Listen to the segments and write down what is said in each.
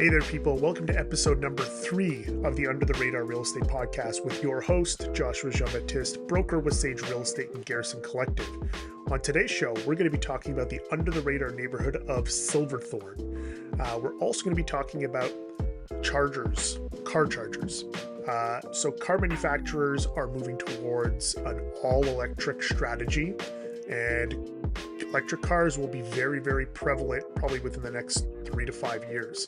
Hey there, people. Welcome to episode number 3 of the Under the Radar Real Estate Podcast with your host, Joshua Jean-Baptiste, broker with Sage Real Estate and Garrison Collective. On today's show, we're going to be talking about the under the radar neighborhood of Silverthorn. We're also going to be talking about chargers, car chargers. So car manufacturers are moving towards an all-electric strategy, and electric cars will be very, very prevalent probably within the next 3 to 5 years.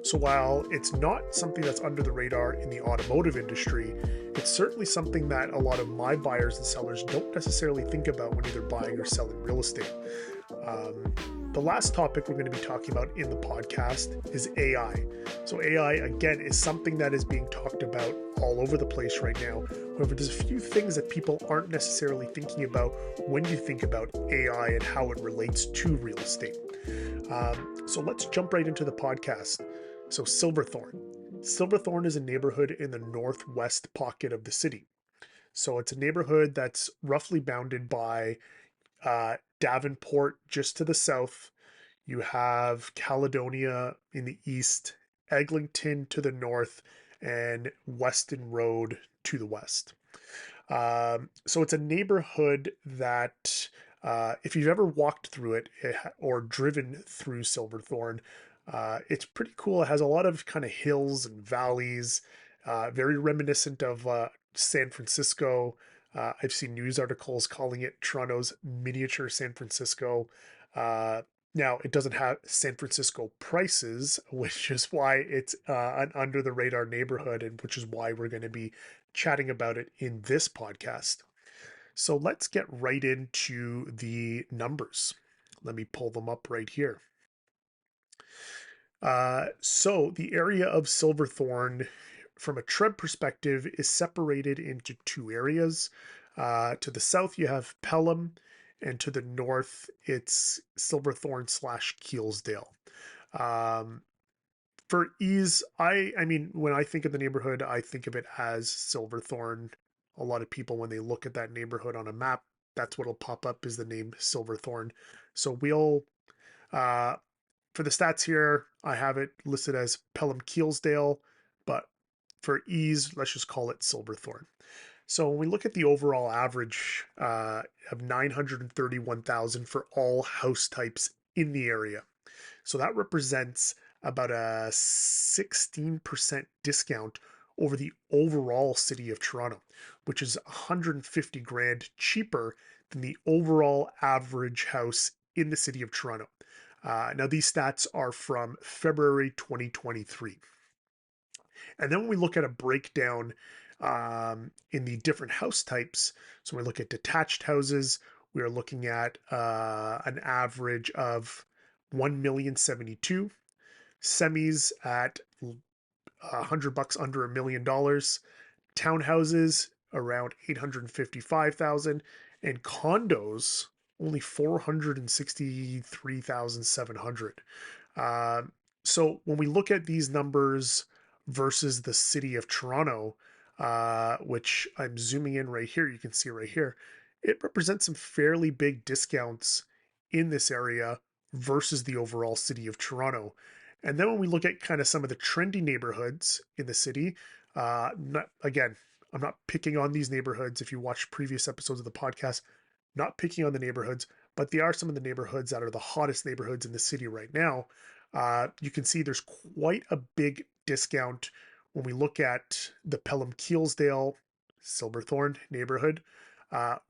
So while it's not something that's under the radar in the automotive industry, it's certainly something that a lot of my buyers and sellers don't necessarily think about when either buying or selling real estate. The last topic we're going to be talking about in the podcast is AI. So AI, again, is something that is being talked about all over the place right now. However, there's a few things that people aren't necessarily thinking about when you think about AI and how it relates to real estate. So let's jump right into the podcast. So Silverthorn. Silverthorn is a neighborhood in the northwest pocket of the city. So it's a neighborhood that's roughly bounded by Davenport just to the south. You have Caledonia in the east, Eglinton to the north, and Weston Road to the west. So it's a neighborhood that if you've ever walked through it or driven through Silverthorn, it's pretty cool. It has a lot of kind of hills and valleys, very reminiscent of San Francisco. I've seen news articles calling it Toronto's miniature San Francisco. Now, it doesn't have San Francisco prices, which is why it's an under the radar neighborhood, and which is why we're going to be chatting about it in this podcast. So let's get right into the numbers. Let me pull them up right here. So the area of Silverthorn, from a TREB perspective, is separated into two areas. To the south, you have Pelham, and to the north, it's Silverthorn / Keelsdale. For ease, I mean, when I think of the neighborhood, I think of it as Silverthorn. A lot of people, when they look at that neighborhood on a map, that's what'll pop up is the name Silverthorn. So we'll, for the stats here, I have it listed as Pelham Keelsdale, but for ease, let's just call it Silverthorn. So when we look at the overall average of 931,000 for all house types in the area. So that represents about a 16% discount over the overall city of Toronto, which is 150 grand cheaper than the overall average house in the city of Toronto. Now these stats are from February 2023. And then when we look at a breakdown in the different house types, so when we look at detached houses, we are looking at an average of $1,072,000, semis at $100 under $1 million, townhouses around $855,000, and condos only $463,700. So when we look at these numbers versus the city of Toronto, which I'm zooming in right here, you can see right here, it represents some fairly big discounts in this area versus the overall city of Toronto. And then when we look at kind of some of the trendy neighborhoods in the city, again, I'm not picking on these neighborhoods. If you watch previous episodes of the podcast, not picking on the neighborhoods, but they are some of the neighborhoods that are the hottest neighborhoods in the city right now. You can see there's quite a big discount when we look at the Pelham Keelsdale, Silverthorn neighborhood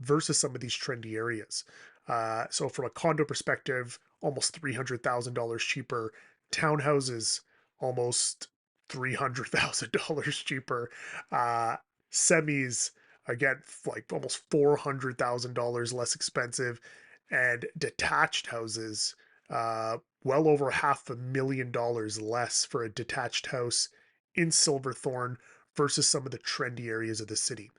versus some of these trendy areas. So from a condo perspective, almost $300,000 cheaper. Townhouses, almost $300,000 cheaper. Semis, again, like almost $400,000 less expensive. And detached houses, well over $500,000 less for a detached house in Silverthorn versus some of the trendy areas of the city.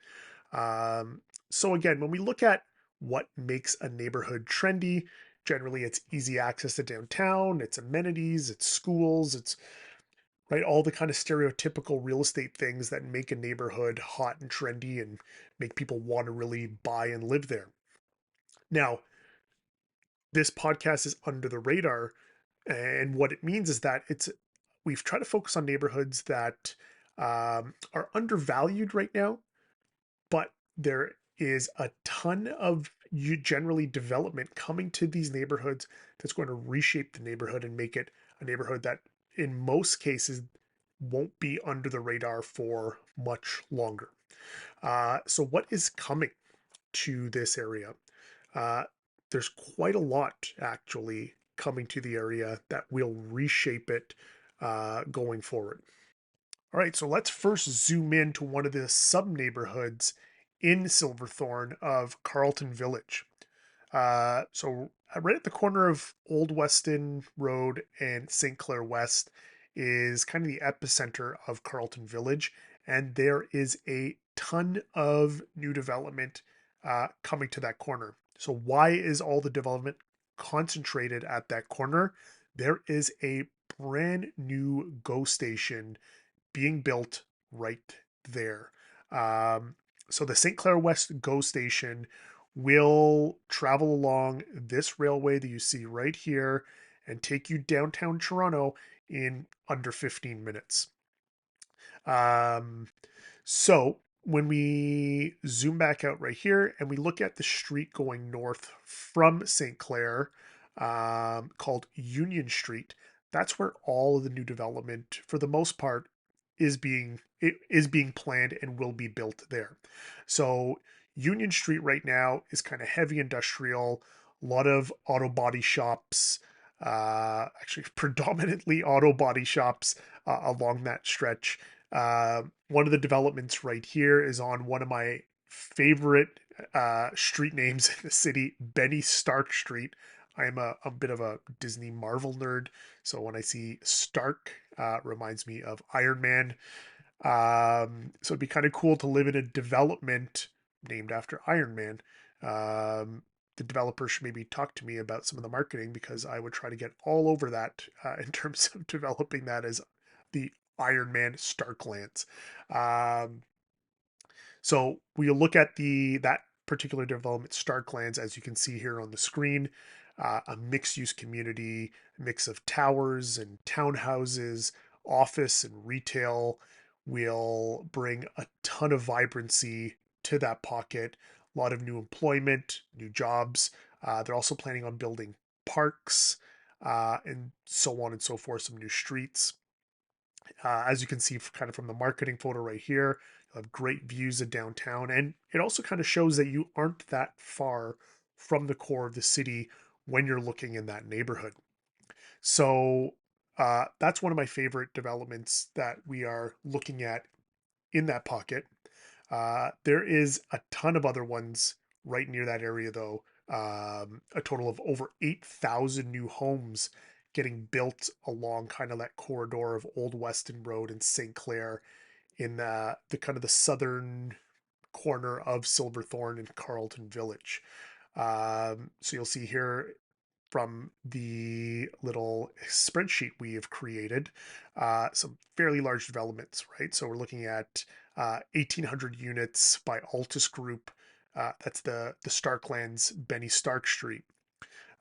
So again, when we look at what makes a neighborhood trendy, generally it's easy access to downtown, it's amenities, it's schools, it's right, all the kind of stereotypical real estate things that make a neighborhood hot and trendy and make people want to really buy and live there. Now, this podcast is under the radar, and what it means is that it's we've tried to focus on neighborhoods that are undervalued right now, but there is a ton of generally development coming to these neighborhoods that's going to reshape the neighborhood and make it a neighborhood that, in most cases, won't be under the radar for much longer. So, what is coming to this area? Uh, there's quite a lot actually coming to the area that will reshape it going forward. All right, so let's first zoom in to one of the sub neighborhoods in Silverthorn of Carlton Village. Right at the corner of Old Weston Road and St. Clair West is kind of the epicenter of Carlton Village, and there is a ton of new development coming to that corner. So why is all the development concentrated at that corner? There is a brand new GO station being built right there. So the St. Clair West GO station will travel along this railway that you see right here and take you downtown Toronto in under 15 minutes. Um, so when we zoom back out right here and we look at the street going north from St. Clair, called Union Street, that's where all of the new development, for the most part, is being planned and will be built there. So Union Street right now is kind of heavy industrial, a lot of auto body shops, actually predominantly auto body shops along that stretch. One of the developments right here is on one of my favorite street names in the city, Benny Stark Street. I am a bit of a Disney Marvel nerd, so when I see Stark, reminds me of Iron Man. So it'd be kind of cool to live in a development named after Iron Man. The developer should maybe talk to me about some of the marketing because I would try to get all over that in terms of developing that as the Iron Man Starklands. Um, so we'll look at that particular development, Starklands, as you can see here on the screen, a mixed-use community, mix of towers and townhouses, office and retail. Will bring a ton of vibrancy to that pocket. A lot of new employment, new jobs. They're also planning on building parks and so on and so forth. Some new streets. As you can see kind of from the marketing photo right here, you have great views of downtown. And it also kind of shows that you aren't that far from the core of the city when you're looking in that neighborhood. So that's one of my favorite developments that we are looking at in that pocket. There is a ton of other ones right near that area, though. A total of over 8,000 new homes getting built along kind of that corridor of Old Weston Road and St. Clair in the kind of the southern corner of Silverthorn and Carlton Village. So you'll see here from the little spreadsheet we have created, some fairly large developments, right? So we're looking at 1,800 units by Altus Group. That's the Starklands Benny Stark Street.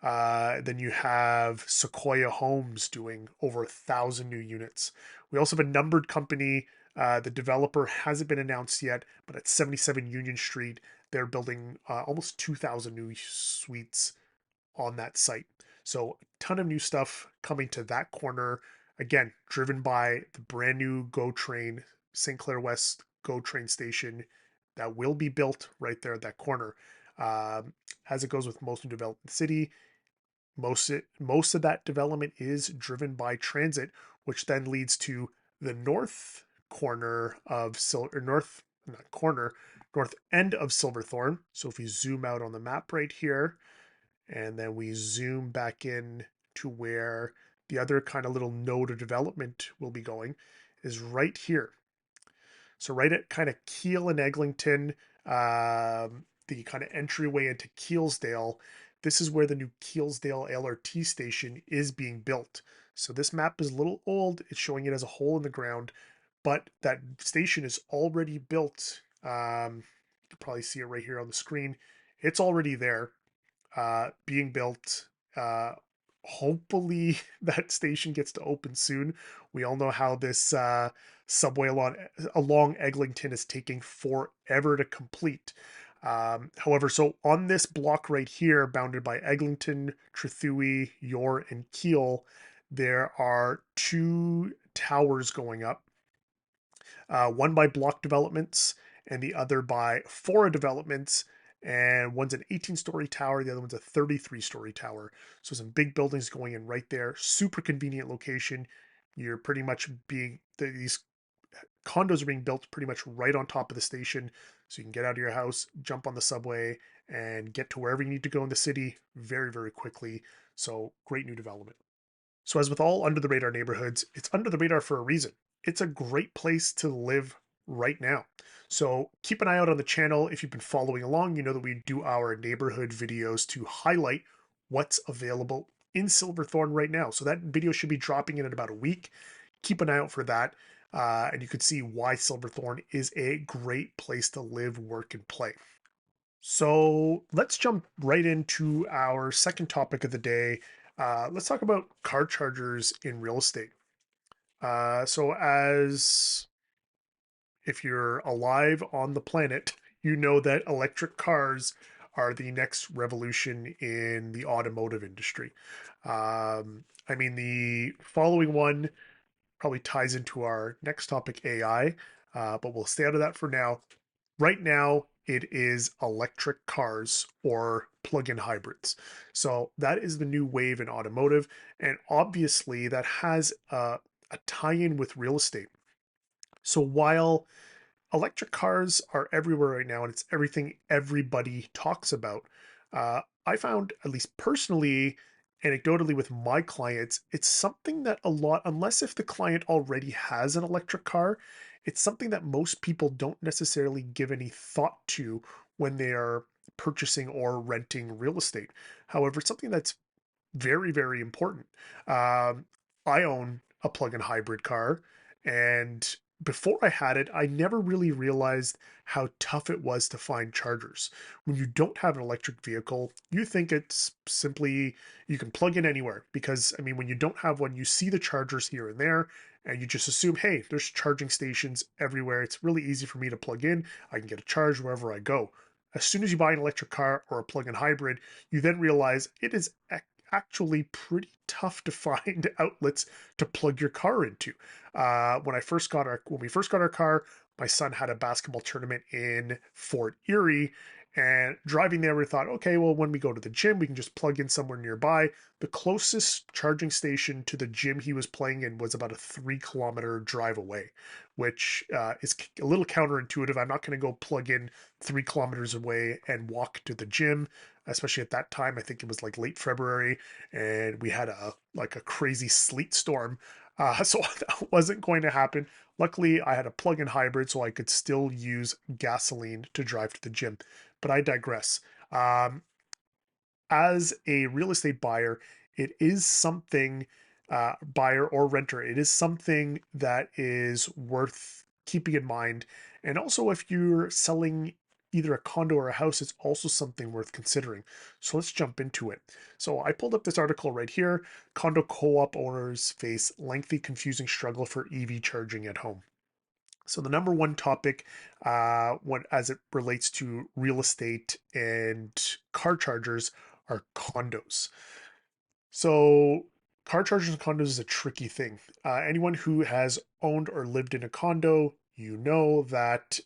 Then you have Sequoia Homes doing over 1,000 new units. We also have a numbered company. The developer hasn't been announced yet, but at 77 Union Street, they're building almost 2,000 new suites on that site. So a ton of new stuff coming to that corner. Again, driven by the brand new GO train, St. Clair West GO train station that will be built right there at that corner. As it goes with most new development in the city, most of that development is driven by transit, which then leads to the north corner of north not corner north end of Silverthorn. So if you zoom out on the map right here, and then we zoom back in to where the other kind of little node of development will be going is right here. So right at kind of Keele and Eglinton, the kind of entryway into Keelsdale, this is where the new Keelsdale LRT station is being built. So this map is a little old. It's showing it as a hole in the ground, but that station is already built. You can probably see it right here on the screen. It's already there, being built hopefully that station gets to open soon. We all know how this subway along Eglinton is taking forever to complete. However, so on this block right here, bounded by Eglinton, Trethewey, Yor, and Keele, there are two towers going up, one by block developments and the other by Fora developments. And one's an 18-story tower, the other one's a 33-story tower. So some big buildings going in right there. Super convenient location. You're pretty much these condos are being built pretty much right on top of the station. So you can get out of your house, jump on the subway, and get to wherever you need to go in the city very, very quickly. So great new development. So, as with all under the radar neighborhoods, it's under the radar for a reason. It's a great place to live right now. So, keep an eye out on the channel. If you've been following along, you know that we do our neighborhood videos to highlight what's available in Silverthorn right now. So, that video should be dropping in about a week. Keep an eye out for that. And you can see why Silverthorn is a great place to live, work, and play. So let's jump right into our second topic of the day. Let's talk about car chargers in real estate. So, as if you're alive on the planet, you know that electric cars are the next revolution in the automotive industry. I mean, the following one probably ties into our next topic, AI, but we'll stay out of that for now. Right now, it is electric cars or plug-in hybrids. So that is the new wave in automotive, and obviously that has a tie-in with real estate. So while electric cars are everywhere right now and it's everything everybody talks about, I found, at least personally, anecdotally with my clients, it's something that unless if the client already has an electric car, it's something that most people don't necessarily give any thought to when they are purchasing or renting real estate. However, something that's very, very important. I own a plug-in hybrid car, and before I had it, I never really realized how tough it was to find chargers. When you don't have an electric vehicle, you think it's simply you can plug in anywhere because, I mean, when you don't have one, you see the chargers here and there, and you just assume, hey, there's charging stations everywhere. It's really easy for me to plug in. I can get a charge wherever I go. As soon as you buy an electric car or a plug-in hybrid, you then realize it is actually pretty tough to find outlets to plug your car into. When we first got our car, my son had a basketball tournament in Fort Erie, and driving there, we thought, okay, well, when we go to the gym, we can just plug in somewhere nearby. The closest charging station to the gym he was playing in was about a 3 kilometer drive away, which is a little counterintuitive. I'm not going to go plug in 3 kilometers away and walk to the gym, especially at that time. I think it was like late February, and we had a crazy sleet storm. So that wasn't going to happen. Luckily, I had a plug-in hybrid, so I could still use gasoline to drive to the gym. But I digress. As a real estate buyer, it is something, buyer or renter, it is something that is worth keeping in mind. And also, if you're selling either a condo or a house, it's also something worth considering. So let's jump into it. So I pulled up this article right here. Condo co-op owners face lengthy, confusing struggle for EV charging at home. So the number one topic, when as it relates to real estate and car chargers, are condos. So car chargers and condos is a tricky thing. Anyone who has owned or lived in a condo, you know that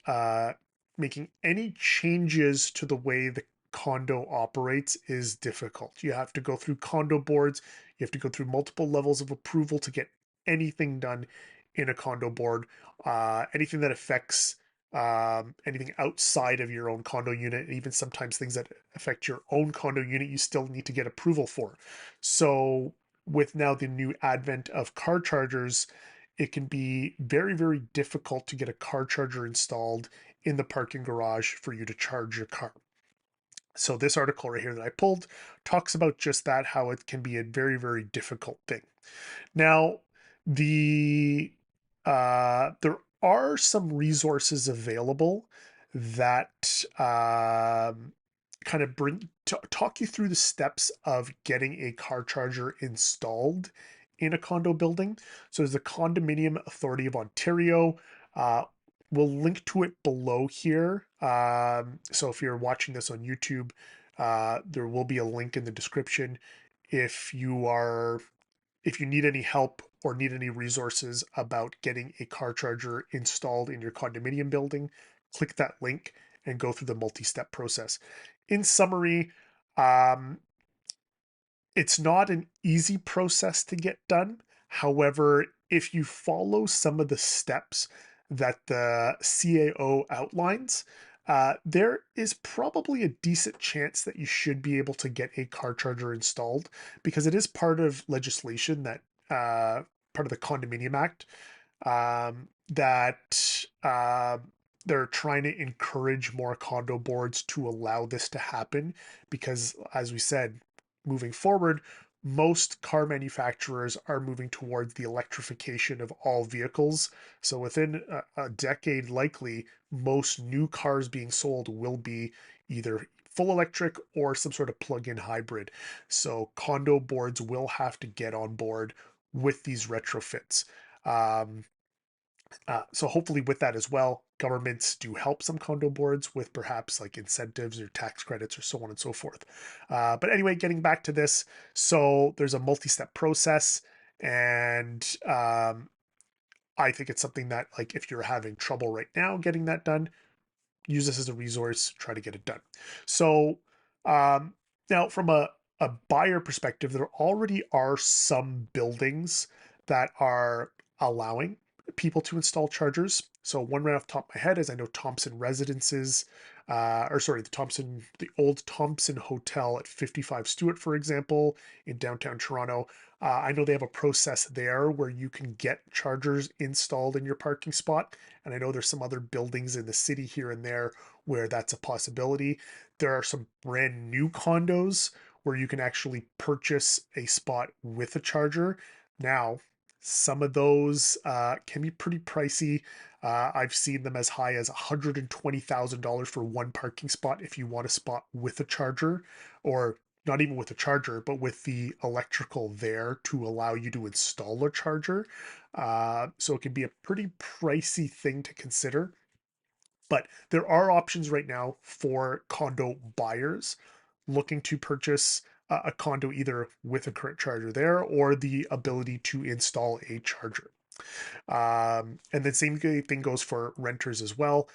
making any changes to the way the condo operates is difficult. You have to go through condo boards. You have to go through multiple levels of approval to get anything done in a condo board. Anything that affects anything outside of your own condo unit, and even sometimes things that affect your own condo unit, you still need to get approval for. So, with now the new advent of car chargers, it can be very, very difficult to get a car charger installed in the parking garage for you to charge your car. So, this article right here that I pulled talks about just that, how it can be a very, very difficult thing. Now, there are some resources available that kind of talk you through the steps of getting a car charger installed in a condo building. So there's the Condominium Authority of Ontario. Uh, we'll link to it below here. So if you're watching this on YouTube, there will be a link in the description. If you need any help or need any resources about getting a car charger installed in your condominium building, click that link and go through the multi-step process. In summary, um, it's not an easy process to get done. However, if you follow some of the steps that the CAO outlines, there is probably a decent chance that you should be able to get a car charger installed because it is part of legislation that part of the Condominium Act that they're trying to encourage more condo boards to allow this to happen because, as we said, moving forward, most car manufacturers are moving towards the electrification of all vehicles. So within a decade, likely, most new cars being sold will be either full electric or some sort of plug-in hybrid. So condo boards will have to get on board with these retrofits. Um, so hopefully with that as well, governments do help some condo boards with perhaps like incentives or tax credits or so on and so forth. But anyway, getting back to this, so there's a multi-step process, and I think it's something that like if you're having trouble right now getting that done, use this as a resource, try to get it done. So um, now from a buyer perspective, there already are some buildings that are allowing people to install chargers. So one right off the top of my head is I know Thompson Residences, the old Thompson Hotel at 55 Stewart, for example, in downtown Toronto. I know they have a process there where you can get chargers installed in your parking spot. And I know there's some other buildings in the city here and there where that's a possibility. There are some brand new condos where you can actually purchase a spot with a charger. Now, some of those can be pretty pricey. I've seen them as high as $120,000 for one parking spot if you want a spot with a charger, or not even with a charger, but with the electrical there to allow you to install a charger. So it can be a pretty pricey thing to consider. But there are options right now for condo buyers looking to purchase a condo either with a current charger there or the ability to install a charger. And the same thing goes for renters as well.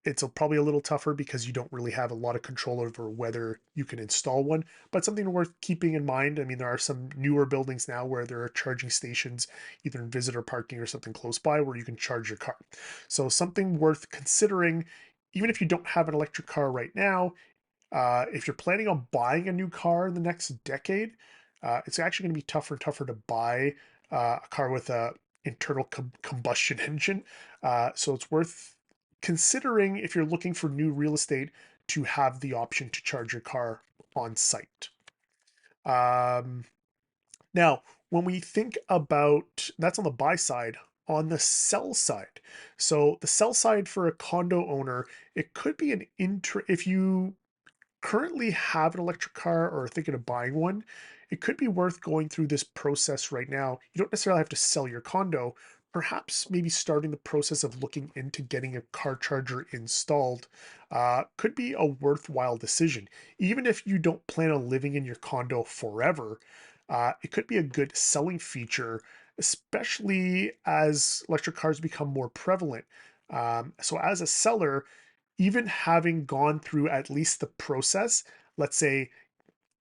It's probably a little tougher because you don't really have a lot of control over whether you can install one, but something worth keeping in mind. I mean, there are some newer buildings now where there are charging stations, either in visitor parking or something close by, where you can charge your car. So something worth considering, even if you don't have an electric car right now. If you're planning on buying a new car in the next decade, it's actually going to be tougher and tougher to buy a car with a internal combustion engine. So it's worth considering if you're looking for new real estate to have the option to charge your car on site. Um, Now, when we think about that's on the buy side, on the sell side. So the sell side for a condo owner, it could be if you currently have an electric car or are thinking of buying one, it could be worth going through this process right now. You don't necessarily have to sell your condo. Perhaps maybe starting the process of looking into getting a car charger installed could be a worthwhile decision. Even if you don't plan on living in your condo forever, it could be a good selling feature, especially as electric cars become more prevalent. So, as a seller, even having gone through at least the process, let's say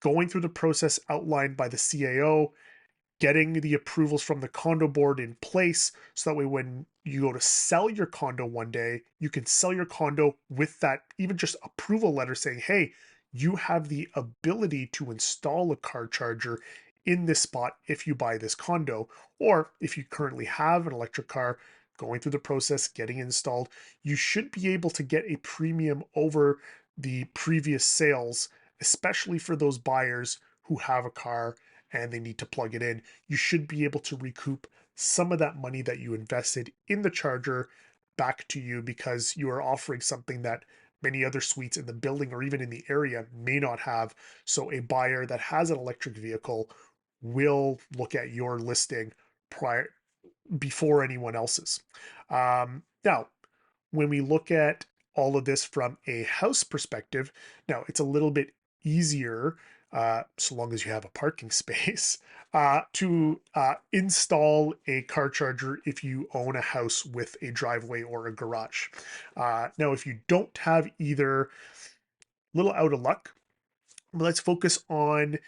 going through the process outlined by the CAO, getting the approvals from the condo board in place so that way when you go to sell your condo one day, you can sell your condo with that even just approval letter saying, hey, you have the ability to install a car charger in this spot if you buy this condo. Or if you currently have an electric car, going through the process, getting installed, you should be able to get a premium over the previous sales, especially for those buyers who have a car and they need to plug it in. You should be able to recoup some of that money that you invested in the charger back to you because you are offering something that many other suites in the building or even in the area may not have. So a buyer that has an electric vehicle will look at your listing prior before anyone else's. Now, when we look at all of this from a house perspective, now it's a little bit easier, so long as you have a parking space, to install a car charger if you own a house with a driveway or a garage. Now, if you don't have either, a little out of luck. Let's focus on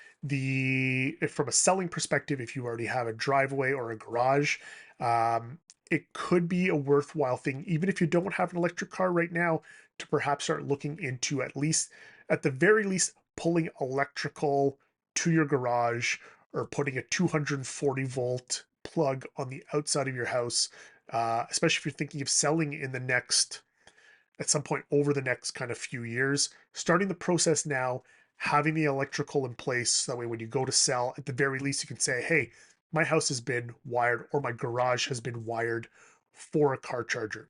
from a selling perspective, if you already have a driveway or a garage, it could be a worthwhile thing, even if you don't have an electric car right now, to perhaps start looking into at the very least, pulling electrical to your garage or putting a 240-volt plug on the outside of your house, especially if you're thinking of selling in the next at some point over the next kind of few years, starting the process now, having the electrical in place. So that way, when you go to sell, at the very least, you can say, hey, my house has been wired or my garage has been wired for a car charger.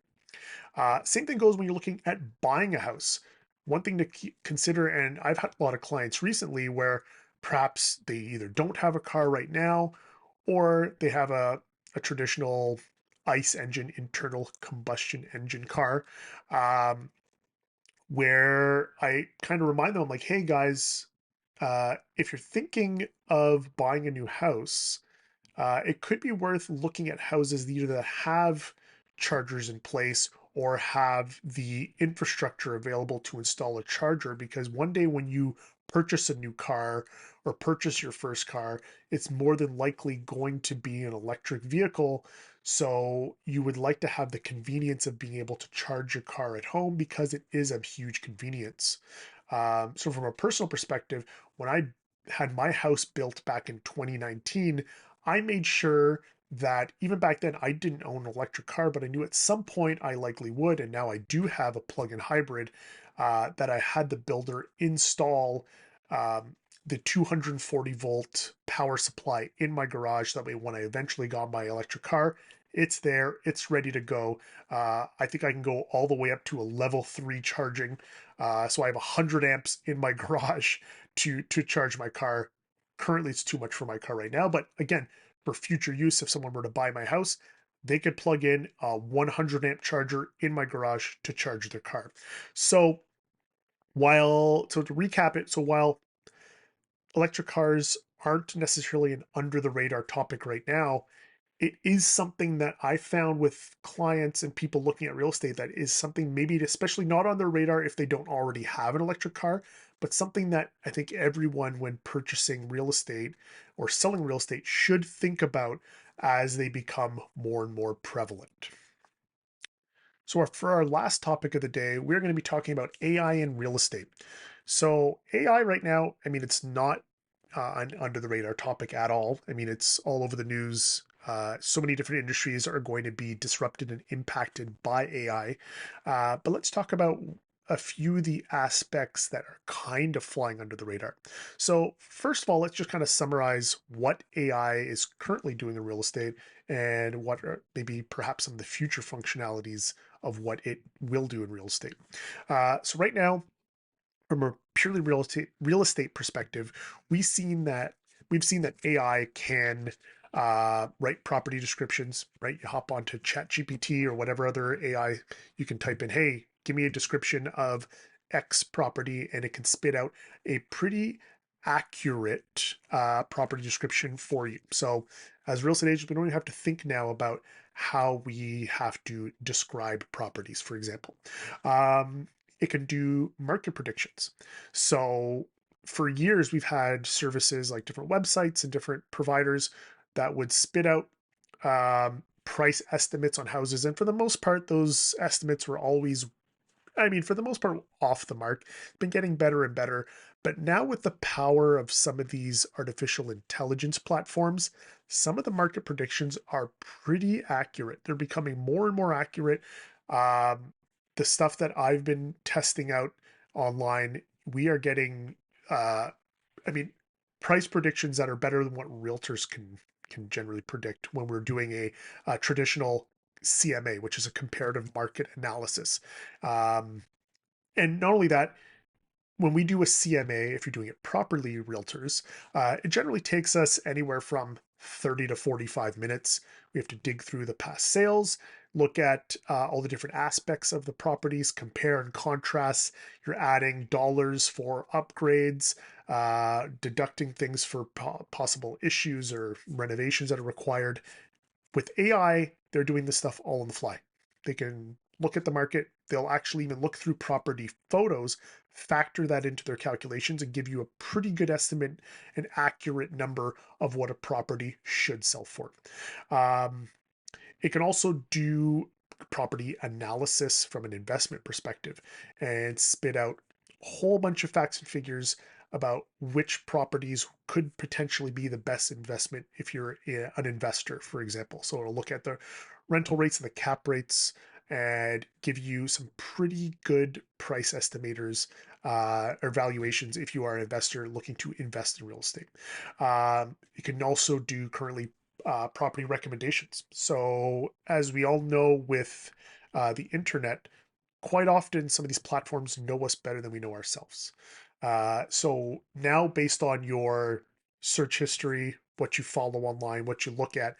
Same thing goes when you're looking at buying a house. One thing to consider, and I've had a lot of clients recently where perhaps they either don't have a car right now or they have a traditional ICE engine, internal combustion engine car, um, where I kind of remind them, I'm like, hey guys, if you're thinking of buying a new house, it could be worth looking at houses either that have chargers in place or have the infrastructure available to install a charger, because one day when you purchase a new car or purchase your first car, it's more than likely going to be an electric vehicle. So you would like to have the convenience of being able to charge your car at home because it is a huge convenience. So from a personal perspective, when I had my house built back in 2019, I made sure that even back then I didn't own an electric car, but I knew at some point I likely would, and now I do have a plug-in hybrid, that I had the builder install the 240 volt power supply in my garage. That way, when I eventually got my electric car, it's there, it's ready to go. I think I can go all the way up to a level 3 charging. So I have 100 amps in my garage to charge my car. Currently, it's too much for my car right now, but again, for future use, if someone were to buy my house, they could plug in a 100 amp charger in my garage to charge their car. So to recap it, so while electric cars aren't necessarily an under the radar topic right now, it is something that I found with clients and people looking at real estate that is something maybe especially not on their radar if they don't already have an electric car, but something that I think everyone, when purchasing real estate or selling real estate, should think about as they become more and more prevalent. So for our last topic of the day, we're going to be talking about AI in real estate. So AI right now, I mean, it's not an under the radar topic at all. I mean, it's all over the news. So many different industries are going to be disrupted and impacted by AI. But let's talk about a few of the aspects that are kind of flying under the radar. So first of all, let's just kind of summarize what AI is currently doing in real estate and what are maybe perhaps some of the future functionalities of what it will do in real estate. So right now, from a purely real estate perspective, we've seen that AI can write property descriptions. Right, you hop onto ChatGPT or whatever other AI, you can type in, "Hey, give me a description of X property," and it can spit out a pretty accurate property description for you. So, as real estate agents, we don't even have to think now about how we have to describe properties, for example. Um, it can do market predictions. So for years, we've had services like different websites and different providers that would spit out price estimates on houses. And for the most part, those estimates were always, I mean, for the most part, off the mark. It's been getting better and better. But now, with the power of some of these artificial intelligence platforms, some of the market predictions are pretty accurate. They're becoming more and more accurate. Um, the stuff that I've been testing out online, we are getting, I mean, price predictions that are better than what realtors can generally predict when we're doing a traditional CMA, which is a comparative market analysis. Um, And not only that, when we do a CMA, if you're doing it properly, realtors, it generally takes us anywhere from 30 to 45 minutes. We have to dig through the past sales, look at all the different aspects of the properties, compare and contrast. You're adding dollars for upgrades, deducting things for possible issues or renovations that are required. With AI, they're doing this stuff all on the fly. They can look at the market. They'll actually even look through property photos, factor that into their calculations, and give you a pretty good estimate, an accurate number of what a property should sell for. Um, it can also do property analysis from an investment perspective and spit out a whole bunch of facts and figures about which properties could potentially be the best investment if you're an investor, for example. So it'll look at the rental rates and the cap rates and give you some pretty good price estimators or valuations if you are an investor looking to invest in real estate. You can also do currently property recommendations. So, as we all know with the internet, quite often some of these platforms know us better than we know ourselves. So, now based on your search history, what you follow online, what you look at,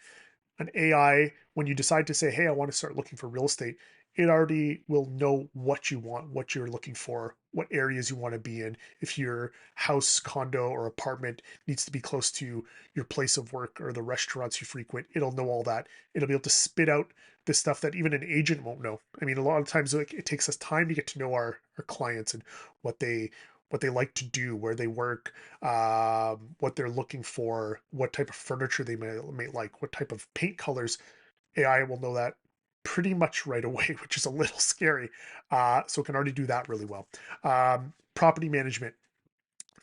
an AI, when you decide to say, hey, I want to start looking for real estate, it already will know what you want, what you're looking for, what areas you want to be in. If your house, condo, or apartment needs to be close to your place of work or the restaurants you frequent, it'll know all that. It'll be able to spit out the stuff that even an agent won't know. I mean, a lot of times like, it takes us time to get to know our clients and what they like to do, where they work, what they're looking for, what type of furniture they may like, what type of paint colors. AI will know that pretty much right away, which is a little scary. So it can already do that really well. Property management.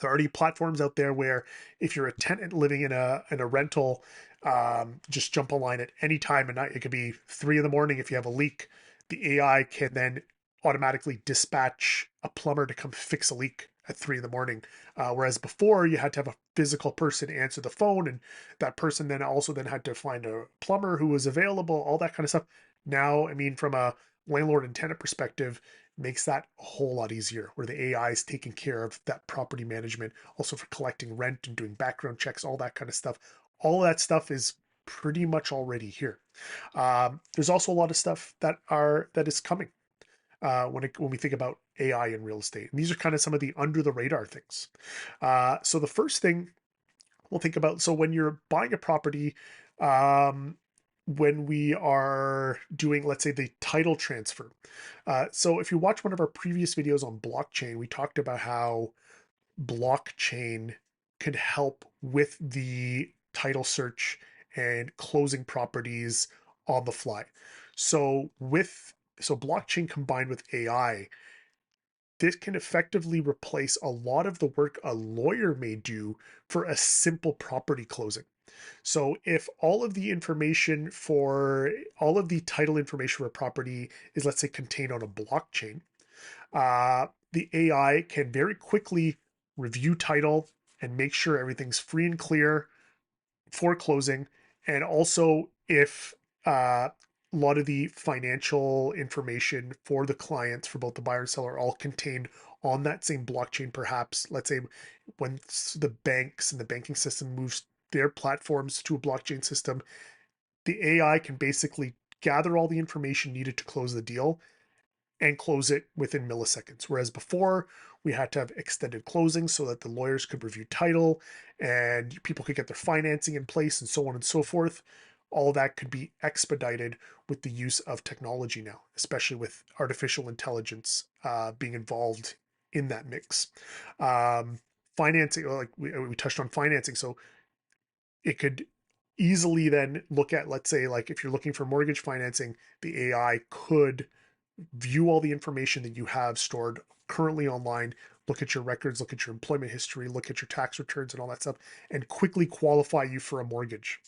There are already platforms out there where if you're a tenant living in a rental, just jump online at any time of night. It could be 3 in the morning if you have a leak. The AI can then automatically dispatch a plumber to come fix a leak at 3 in the morning. Whereas before you had to have a physical person answer the phone, and that person then also then had to find a plumber who was available, all that kind of stuff. Now, I mean, from a landlord and tenant perspective, makes that a whole lot easier where the AI is taking care of that property management, also for collecting rent and doing background checks, all that kind of stuff. All of that stuff is pretty much already here. There's also a lot of stuff that is coming when we think about AI in real estate. And these are kind of some of the under the radar things. So the first thing we'll think about, so when you're buying a property, um, when we are doing, let's say, the title transfer. So if you watch one of our previous videos on blockchain, we talked about how blockchain could help with the title search and closing properties on the fly. So blockchain combined with AI, this can effectively replace a lot of the work a lawyer may do for a simple property closing. So if all of the title information for a property is, let's say, contained on a blockchain, the AI can very quickly review title and make sure everything's free and clear for closing. And also, if a lot of the financial information for the clients, for both the buyer and seller, are all contained on that same blockchain, perhaps, let's say, when the banks and the banking system moves their platforms to a blockchain system, the AI can basically gather all the information needed to close the deal and close it within milliseconds. Whereas before, we had to have extended closings so that the lawyers could review title and people could get their financing in place and so on and so forth. All that could be expedited with the use of technology now, especially with artificial intelligence being involved in that mix. Financing, like we touched on financing, so it could easily then look at, let's say, like if you're looking for mortgage financing, the AI could view all the information that you have stored currently online, look at your records, look at your employment history, look at your tax returns and all that stuff, and quickly qualify you for a mortgage.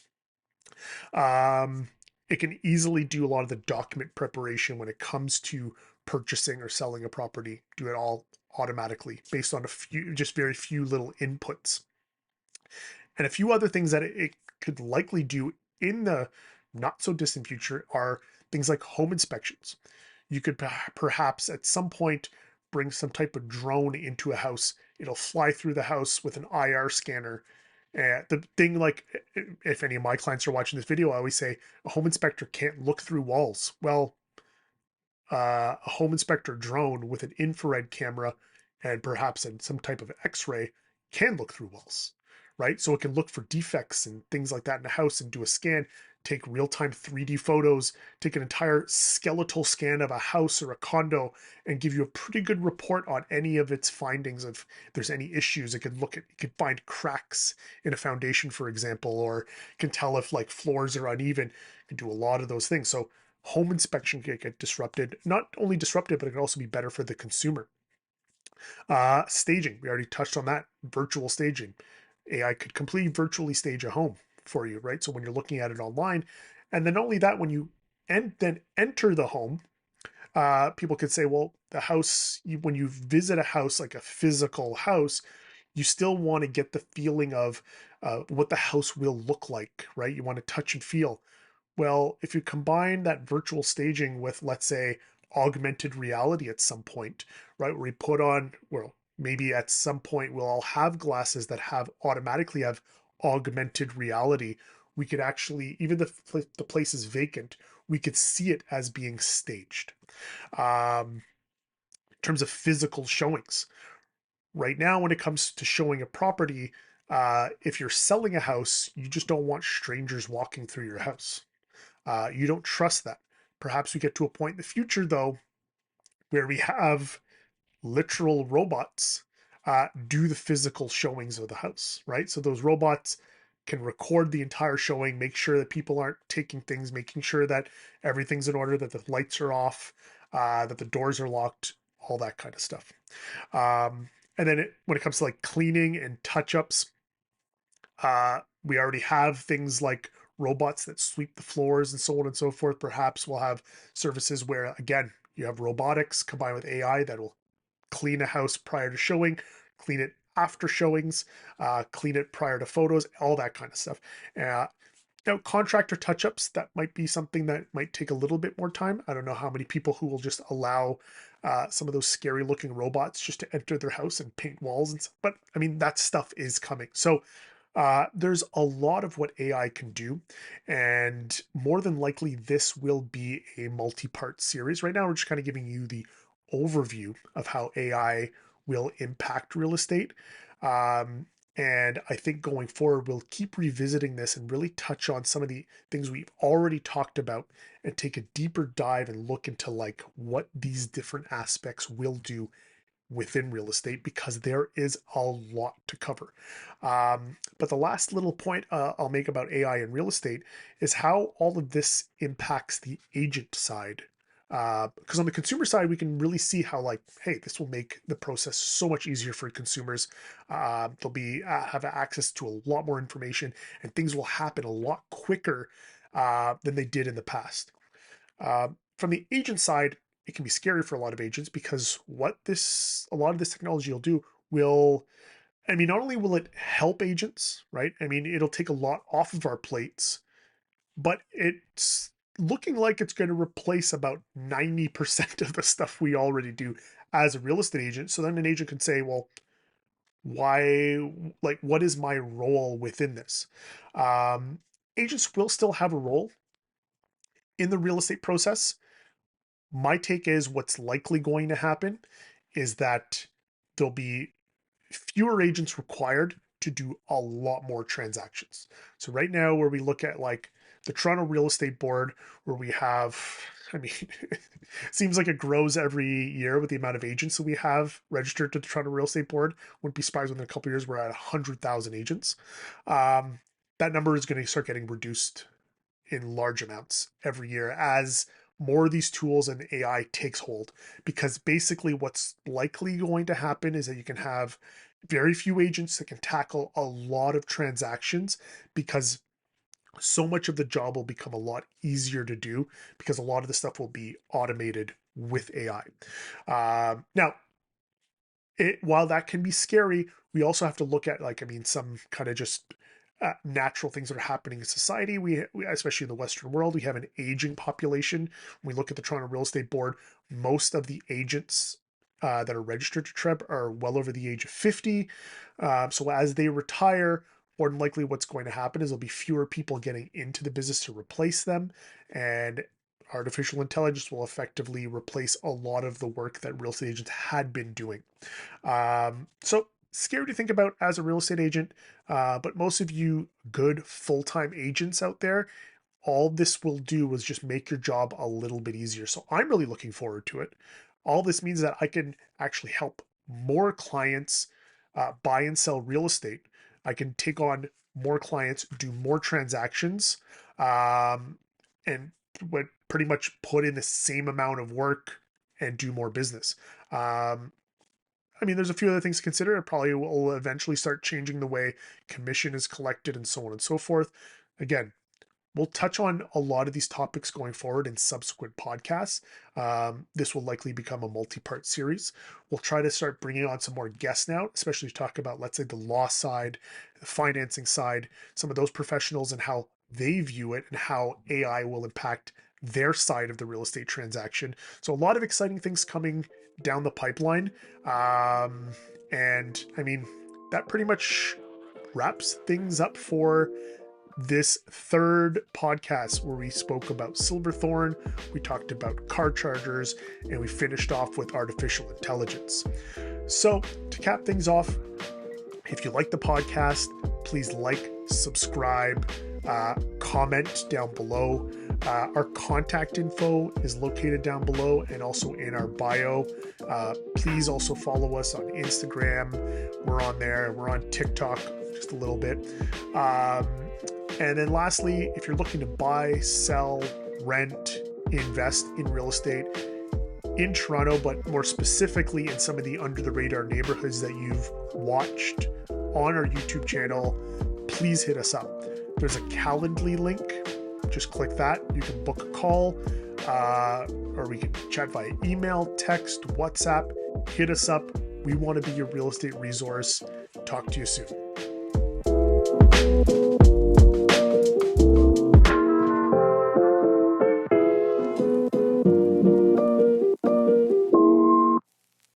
It can easily do a lot of the document preparation when it comes to purchasing or selling a property, do it all automatically based on just very few little inputs. And a few other things that it could likely do in the not so distant future are things like home inspections. You could perhaps at some point bring some type of drone into a house. It'll fly through the house with an IR scanner. The thing, like, if any of my clients are watching this video, I always say a home inspector can't look through walls. Well, a home inspector drone with an infrared camera and perhaps some type of x-ray can look through walls, right? So it can look for defects and things like that in a house and do a scan, take real-time 3D photos, take an entire skeletal scan of a house or a condo and give you a pretty good report on any of its findings. If there's any issues, it could find cracks in a foundation, for example, or can tell if like floors are uneven. It can do a lot of those things. So home inspection can get disrupted, not only disrupted, but it can also be better for the consumer. Staging, we already touched on that. Virtual staging. AI could completely virtually stage a home for you, right? So when you're looking at it online, and then not only that, when you then enter the home, people could say, well, the house, when you visit a house, like a physical house, you still want to get the feeling of what the house will look like, right? You want to touch and feel. Well, if you combine that virtual staging with, let's say, augmented reality at some point, right, where we put on, well, maybe at some point we'll all have glasses that automatically have augmented reality. We could actually, even if the place is vacant, we could see it as being staged. In terms of physical showings, right now, when it comes to showing a property, if you're selling a house, you just don't want strangers walking through your house. You don't trust that. Perhaps we get to a point in the future, though, where we have literal robots do the physical showings of the house, right? So those robots can record the entire showing, make sure that people aren't taking things, making sure that everything's in order, that the lights are off, that the doors are locked, all that kind of stuff. And then when it comes to like cleaning and touch-ups, we already have things like robots that sweep the floors and so on and so forth. Perhaps we'll have services where, again, you have robotics combined with AI that will clean a house prior to showing, clean it after showings, clean it prior to photos, all that kind of stuff. Now, contractor touch-ups, that might be something that might take a little bit more time. I don't know how many people who will just allow some of those scary looking robots just to enter their house and paint walls and stuff. But I mean, that stuff is coming. So there's a lot of what AI can do, and more than likely, this will be a multi-part series. Right now, we're just kind of giving you the overview of how AI will impact real estate. And I think going forward, we'll keep revisiting this and really touch on some of the things we've already talked about and take a deeper dive and look into like what these different aspects will do within real estate, because there is a lot to cover. But the last little point I'll make about AI in real estate is how all of this impacts the agent side. Because on the consumer side, we can really see how, like, hey, this will make the process so much easier for consumers. They'll be have access to a lot more information, and things will happen a lot quicker than they did in the past. From the agent side, it can be scary for a lot of agents, because a lot of this technology will do will, I mean, not only will it help agents, right? I mean, it'll take a lot off of our plates, but it's looking like it's going to replace about 90% of the stuff we already do as a real estate agent. So then an agent can say, well, why, like, what is my role within this? Agents will still have a role in the real estate process. My take is what's likely going to happen is that there'll be fewer agents required to do a lot more transactions. So right now, where we look at like the Toronto Real Estate Board, where we have, I mean, it seems like it grows every year with the amount of agents that we have registered to the Toronto Real Estate Board. Wouldn't be surprised within a couple of years we're at 100,000 agents. That number is going to start getting reduced in large amounts every year as more of these tools and AI takes hold. Because basically what's likely going to happen is that you can have very few agents that can tackle a lot of transactions, because so much of the job will become a lot easier to do, because a lot of the stuff will be automated with AI. Now, while that can be scary, we also have to look at, like, I mean, some kind of just natural things that are happening in society. We, especially in the Western world, we have an aging population. When we look at the Toronto Real Estate Board, most of the agents that are registered to TREB are well over the age of 50. So as they retire, more than likely what's going to happen is there'll be fewer people getting into the business to replace them, and artificial intelligence will effectively replace a lot of the work that real estate agents had been doing. So scary to think about as a real estate agent, but most of you good full-time agents out there, all this will do is just make your job a little bit easier. So I'm really looking forward to it. All this means that I can actually help more clients buy and sell real estate. I can take on more clients, do more transactions, and would pretty much put in the same amount of work and do more business. I mean, there's a few other things to consider. It probably will eventually start changing the way commission is collected and so on and so forth. Again, we'll touch on a lot of these topics going forward in subsequent podcasts. This will likely become a multi-part series. We'll try to start bringing on some more guests now, especially to talk about, let's say, the law side, the financing side, some of those professionals and how they view it and how AI will impact their side of the real estate transaction. So a lot of exciting things coming down the pipeline. And I mean, that pretty much wraps things up for this third podcast where we spoke about Silverthorn, we talked about car chargers, and we finished off with artificial intelligence. So to cap things off, if you like the podcast, please like, subscribe, comment down below. Our contact info is located down below and also in our bio. Please also follow us on Instagram. We're on there. We're on TikTok just a little bit. And then lastly, if you're looking to buy, sell, rent, invest in real estate in Toronto, but more specifically in some of the under the radar neighborhoods that you've watched on our YouTube channel, please hit us up. There's a Calendly link. Just click that. You can book a call, or we can chat via email, text, WhatsApp. Hit us up. We want to be your real estate resource. Talk to you soon.